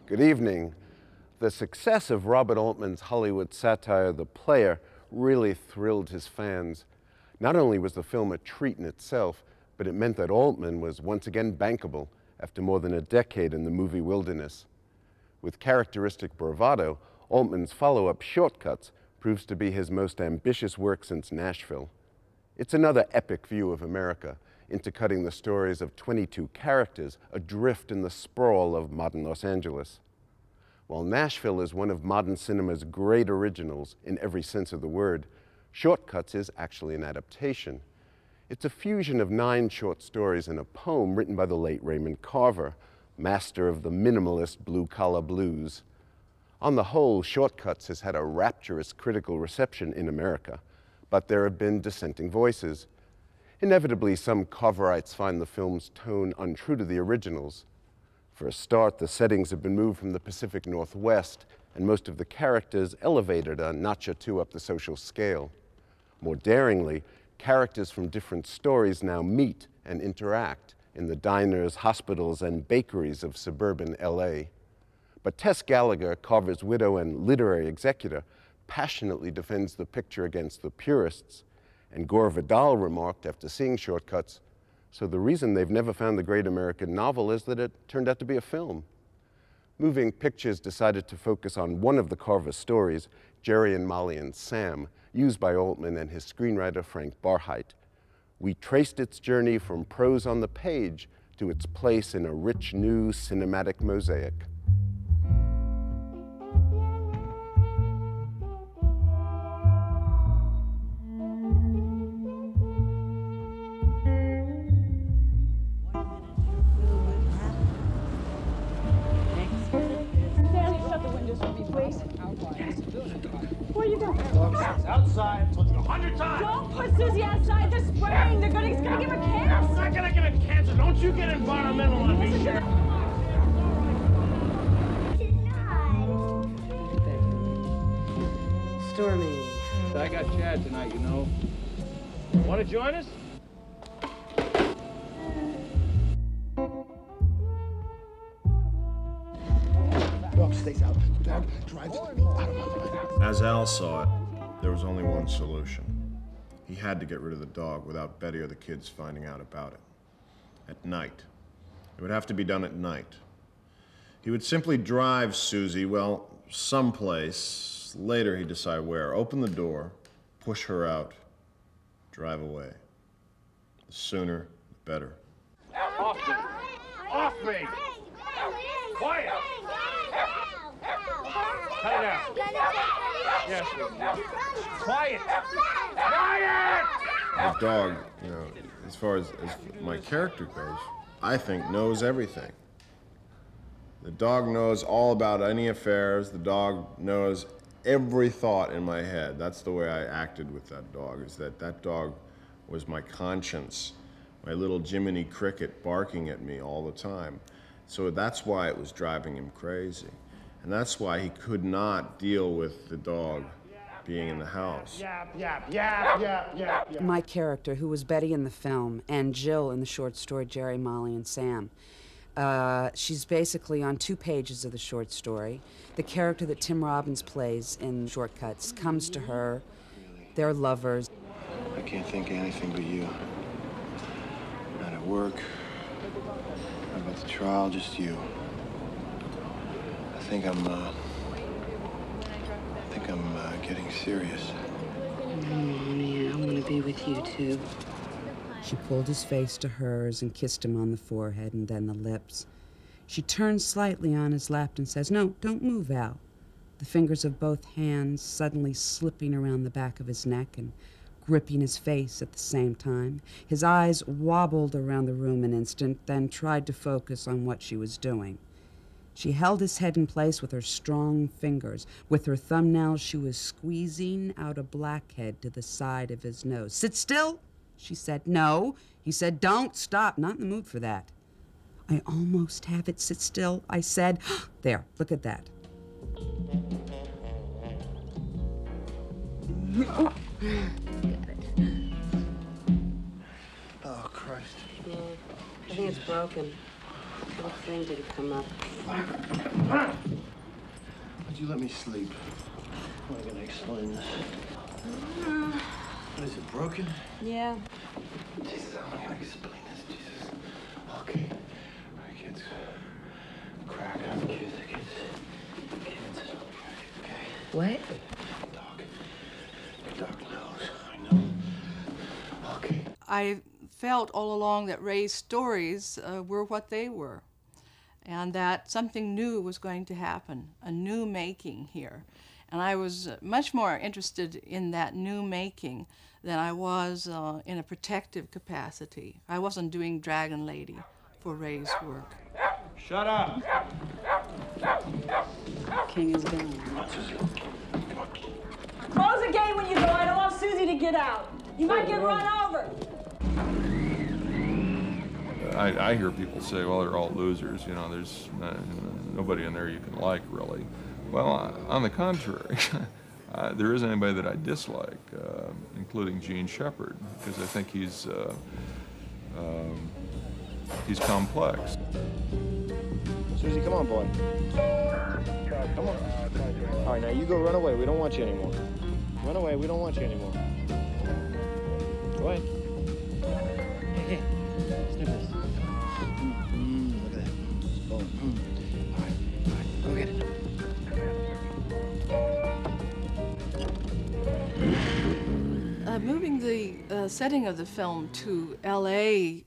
Good evening. The success of Robert Altman's Hollywood satire, The Player, really thrilled his fans. Not only was the film a treat in itself, but it meant that Altman was once again bankable after more than a decade in the movie wilderness. With characteristic bravado, Altman's follow-up Short Cuts proves to be his most ambitious work since Nashville. It's another epic view of America, intercutting the stories of 22 characters adrift in the sprawl of modern Los Angeles. While Nashville is one of modern cinema's great originals in every sense of the word, Short Cuts is actually an adaptation. It's a fusion of 9 short stories and a poem written by the late Raymond Carver, master of the minimalist blue-collar blues. On the whole, Short Cuts has had a rapturous critical reception in America, but there have been dissenting voices. Inevitably, some Carverites find the film's tone untrue to the originals. For a start, the settings have been moved from the Pacific Northwest, and most of the characters elevated a notch or two up the social scale. More daringly, characters from different stories now meet and interact in the diners, hospitals, and bakeries of suburban LA. But Tess Gallagher, Carver's widow and literary executor, passionately defends the picture against the purists. And Gore Vidal remarked after seeing Short Cuts, so the reason they've never found the great American novel is that it turned out to be a film. Moving Pictures decided to focus on one of the Carver stories, Jerry and Molly and Sam, used by Altman and his screenwriter Frank Barheit. We traced its journey from prose on the page to its place in a rich new cinematic mosaic. Where are you going? Outside. I told you 100 times. Don't put Susie outside. They're spraying. It's gonna give her cancer. I'm not gonna give it cancer. Don't you get environmental on me. Stormy. I got Chad tonight, you know. Want to join us? Dog stays out. Dog drives me out of my mind. As Al saw it, there was only one solution. He had to get rid of the dog without Betty or the kids finding out about it. At night. It would have to be done at night. He would simply drive Susie, well, someplace. Later he'd decide where. Open the door, push her out, drive away. The sooner, the better. Off me! Off me! Quiet! Cut it out. Yes. Quiet! Quiet! The dog, you know, as far as my character goes, I think knows everything. The dog knows all about any affairs. The dog knows every thought in my head. That's the way I acted with that dog, is that dog was my conscience, my little Jiminy Cricket barking at me all the time. So that's why it was driving him crazy. And that's why he could not deal with the dog being in the house. My character, who was Betty in the film, and Jill in the short story Jerry, Molly, and Sam. She's basically on 2 pages of the short story. The character that Tim Robbins plays in Short Cuts comes to her. They're lovers. I can't think of anything but you. Not at work, not at the trial, just you. I think I'm getting serious. Yeah, I want to be with you, too. She pulled his face to hers and kissed him on the forehead and then the lips. She turns slightly on his lap and says, "No, don't move, Al." The fingers of both hands suddenly slipping around the back of his neck and gripping his face at the same time. His eyes wobbled around the room an instant, then tried to focus on what she was doing. She held his head in place with her strong fingers. With her thumbnails, she was squeezing out a blackhead to the side of his nose. "Sit still," she said. "No." He said, "Don't stop. Not in the mood for that." "I almost have it. Sit still," I said. "There, look at that." Got it. Oh, Christ. I think it's broken. What thing did it come up? Would you let me sleep? How am I gonna explain this? What is it, broken? Yeah. Jesus, how am I gonna explain this? Jesus. Okay. All right, kids. Crack. Kids. Okay. What? Doc knows. I know. Okay. I felt all along that Ray's stories were what they were, and that something new was going to happen, a new making here. And I was much more interested in that new making than I was in a protective capacity. I wasn't doing Dragon Lady for Ray's work. Shut up! King is gone. Close the gate when you go. I don't want Susie to get out. You might get run over. I hear people say, well, they're all losers. You know, there's nobody in there you can like, really. Well, on the contrary, there isn't anybody that I dislike, including Gene Shepard, because I think he's complex. Susie, come on, boy. Come on. All right, now you go run away. We don't want you anymore. Run away. We don't want you anymore. Go ahead. Hey, sniff this. Look at that. All right. Go get it. Moving the setting of the film to L.A.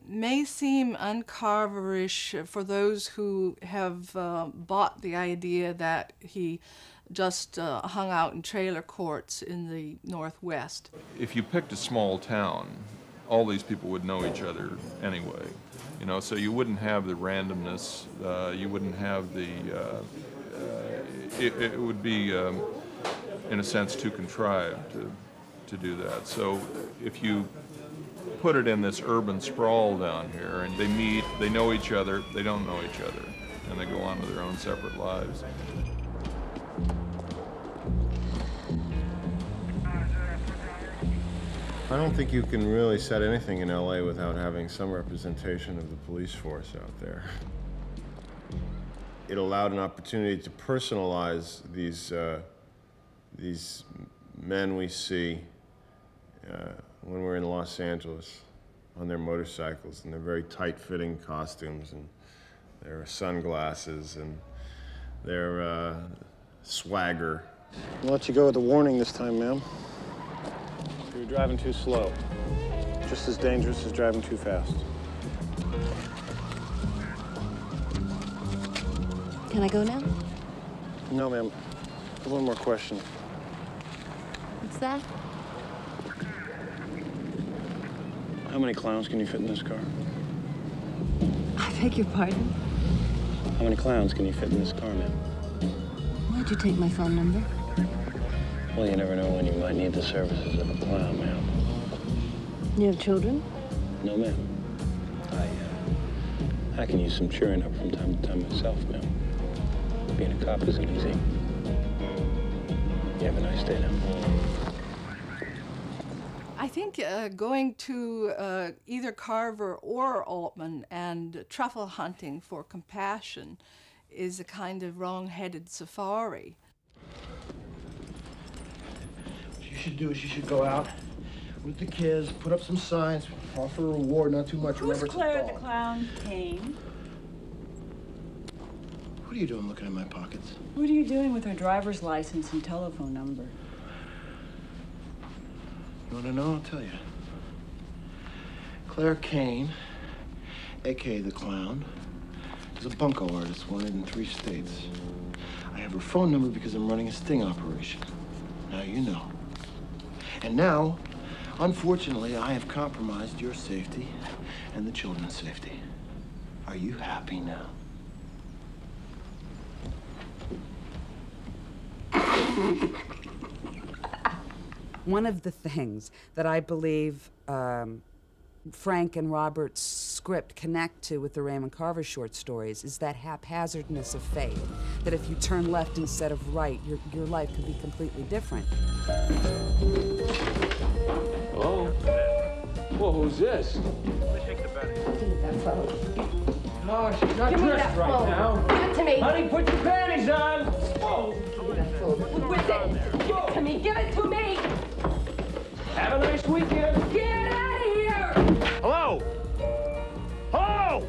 May seem uncarverish for those who have bought the idea that he just hung out in trailer courts in the Northwest. If you picked a small town, all these people would know each other anyway. You know, so you wouldn't have the randomness, you wouldn't have the, it would be, in a sense, too contrived to do that. So if you put it in this urban sprawl down here and they meet, they know each other, they don't know each other, and they go on with their own separate lives. I don't think you can really set anything in LA without having some representation of the police force out there. It allowed an opportunity to personalize these men we see when we're in Los Angeles on their motorcycles in their very tight-fitting costumes and their sunglasses and their swagger. I'll let you go with a warning this time, ma'am. You're driving too slow. Just as dangerous as driving too fast. Can I go now? No, ma'am. One more question. What's that? How many clowns can you fit in this car? I beg your pardon? How many clowns can you fit in this car, ma'am? Why'd you take my phone number? Well, you never know when you might need the services of a clown, ma'am. You have children? No, ma'am. I can use some cheering up from time to time myself, ma'am. Being a cop isn't easy. You have a nice day now. I think going to either Carver or Altman and truffle hunting for compassion is a kind of wrong-headed safari. What you should do is you should go out with the kids, put up some signs, offer a reward, not too much. Who's Remember, it's a Claire the dog. Clown Kane? What are you doing looking in my pockets? What are you doing with her driver's license and telephone number? You want to know? I'll tell you. Claire Kane, a.k.a. the Clown, is a bunco artist wanted in 3 states. I have her phone number because I'm running a sting operation. Now you know. And now, unfortunately, I have compromised your safety and the children's safety. Are you happy now? One of the things that I believe Frank and Robert's script connect to with the Raymond Carver short stories is that haphazardness of fate. That if you turn left instead of right, your life could be completely different. Hello? Whoa, who's this? Take that phone. No, she's not Give me dressed that right phone. now. Give it to me. Honey, put your panties on. Whoa. With it. Give it to me. Give it to me. Have a nice weekend. Get out of here. Hello? Hello?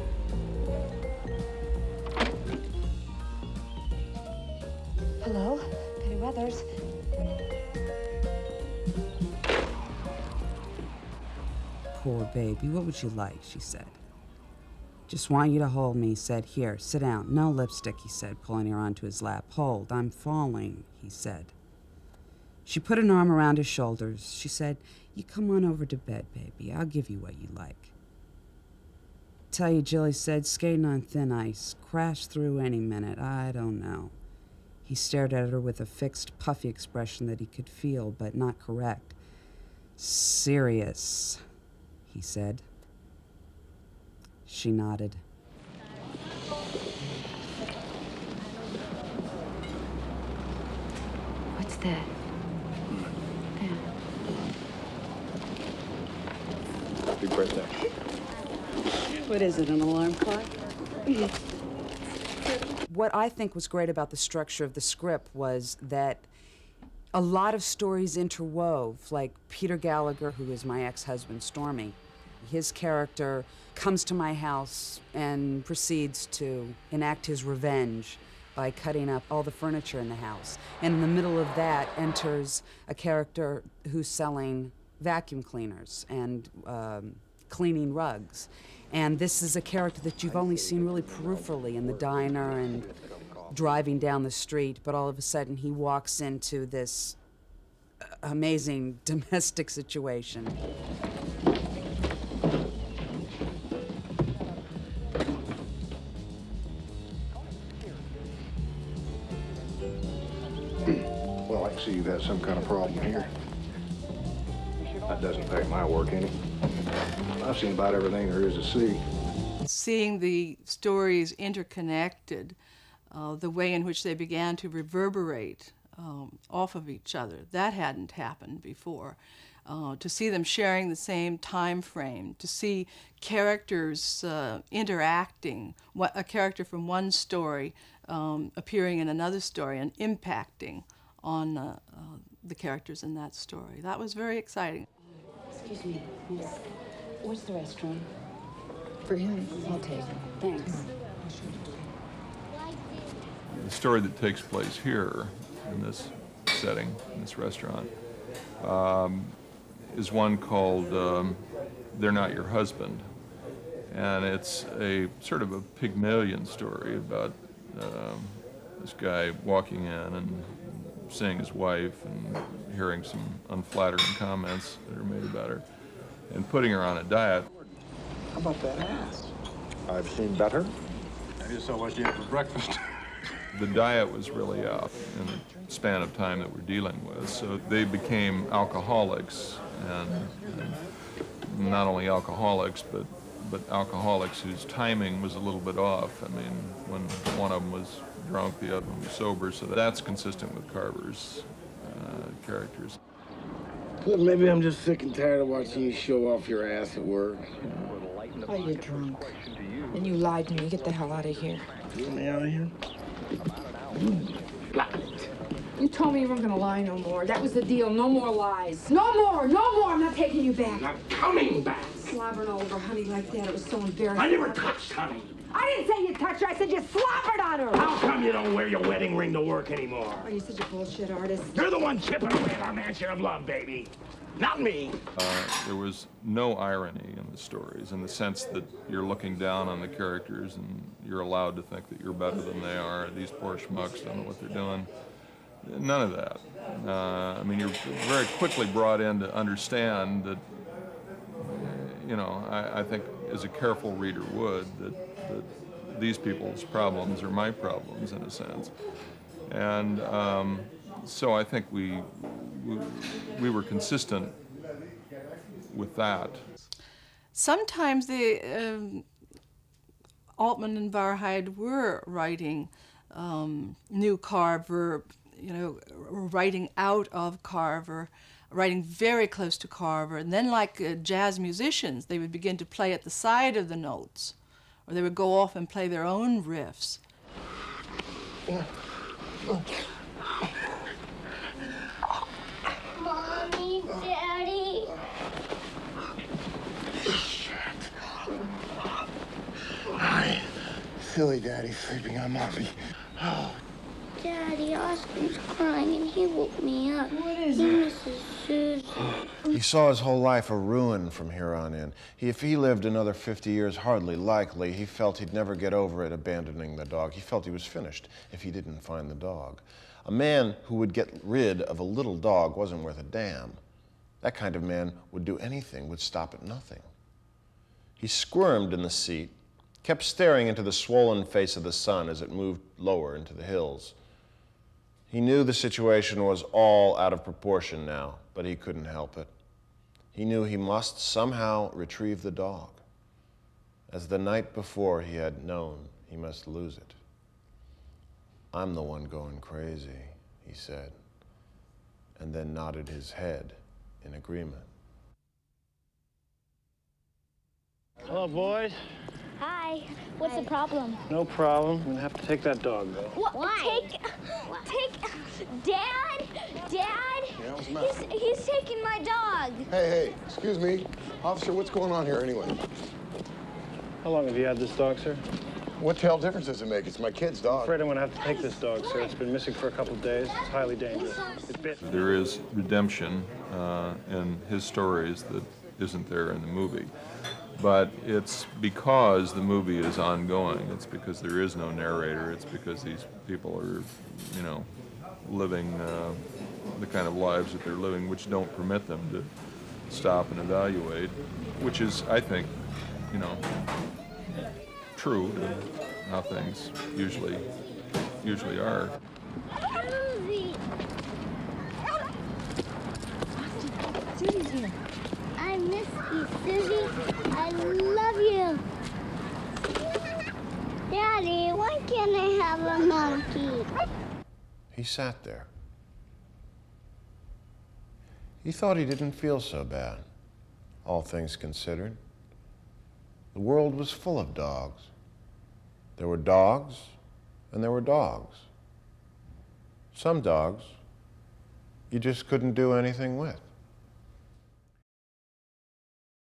Hello, Betty Weathers. Poor baby, what would you like, she said. Just want you to hold me, he said. Here, sit down. No lipstick, he said, pulling her onto his lap. Hold, I'm falling, he said. She put an arm around his shoulders. She said, you come on over to bed, baby. I'll give you what you like. Tell you, Jill, he said, skating on thin ice. Crash through any minute. I don't know. He stared at her with a fixed, puffy expression that he could feel, but not correct. Serious, he said. She nodded. What's that? Happy birthday. What is it, an alarm clock? What I think was great about the structure of the script was that a lot of stories interwove, like Peter Gallagher, who is my ex-husband, Stormy. His character comes to my house and proceeds to enact his revenge by cutting up all the furniture in the house. And in the middle of that enters a character who's selling vacuum cleaners and cleaning rugs. And this is a character that you've only seen really peripherally in the diner and driving down the street, but all of a sudden he walks into this amazing domestic situation. Well, I can see you've had some kind of problem here. That doesn't affect my work any. I've seen about everything there is to see. Seeing the stories interconnected, the way in which they began to reverberate off of each other, that hadn't happened before. To see them sharing the same time frame, to see characters interacting, a character from one story appearing in another story and impacting on the characters in that story. That was very exciting. Excuse me, miss. Where's the restaurant? For him, I'll take it. Thanks. The story that takes place here in this setting, in this restaurant, is one called They're Not Your Husband. And it's a sort of a Pygmalion story about this guy walking in and seeing his wife and hearing some unflattering comments that are made about her and putting her on a diet. How about that ass? I've seen better. I just saw what you had for breakfast. The diet was really out in the span of time that we're dealing with, so they became alcoholics, and not only alcoholics, but alcoholics whose timing was a little bit off. I mean, when one of them was drunk, the other one was sober, so that's consistent with Carver's characters. Look, maybe I'm just sick and tired of watching you show off your ass at work. Oh, you're drunk. And you lied to me. Get the hell out of here. Get me out of here. You told me you weren't gonna lie no more. That was the deal. No more lies. No more! No more! I'm not taking you back. I'm not coming back. Slobbering all over honey like that. It was so embarrassing. I never touched honey. I didn't say you touched her. I said you slobbered on her. How come you don't wear your wedding ring to work anymore? Are you such a bullshit artist? You're the one chipping away at our mansion of love, baby. Not me. There was no irony in the stories, in the sense that you're looking down on the characters and you're allowed to think that you're better than they are. These poor schmucks don't know what they're doing. None of that. I mean, you're very quickly brought in to understand that, you know, I think as a careful reader would, that these people's problems are my problems in a sense. And so I think we were consistent with that. Sometimes the Altman and Varheid were writing new Carver, you know, writing out of Carver, writing very close to Carver, and then like jazz musicians, they would begin to play at the side of the notes or they would go off and play their own riffs. Mommy, Daddy. Hi. Silly Daddy's sleeping on Mommy. Daddy, Austin's crying and he woke me up. What is he it? misses Susie. He saw his whole life a ruin from here on in. If he lived another 50 years, hardly likely, he felt he'd never get over it abandoning the dog. He felt he was finished if he didn't find the dog. A man who would get rid of a little dog wasn't worth a damn. That kind of man would do anything, would stop at nothing. He squirmed in the seat, kept staring into the swollen face of the sun as it moved lower into the hills. He knew the situation was all out of proportion now, but he couldn't help it. He knew he must somehow retrieve the dog. As the night before he had known he must lose it. I'm the one going crazy, he said, and then nodded his head in agreement. Hello, boys. Hi. What's the problem? No problem. I'm gonna have to take that dog, though. What? Why? Take, Dad? Yeah, what's the matter? He's taking my dog. Hey, excuse me. Officer, what's going on here anyway? How long have you had this dog, sir? What the hell difference does it make? It's my kid's I'm dog. afraid I'm gonna have to take this dog, sir. It's been missing for a couple of days. It's highly dangerous. It bit. There is redemption in his stories that isn't there in the movie. But it's because the movie is ongoing. It's because there is no narrator. It's because these people are, you know, living the kind of lives that they're living, which don't permit them to stop and evaluate, which is, I think, you know, true to how things usually are. Susie's here. I miss you, Susie. I love you. Daddy, why can't I have a monkey? He sat there. He thought he didn't feel so bad, all things considered. The world was full of dogs. There were dogs, and there were dogs. Some dogs you just couldn't do anything with.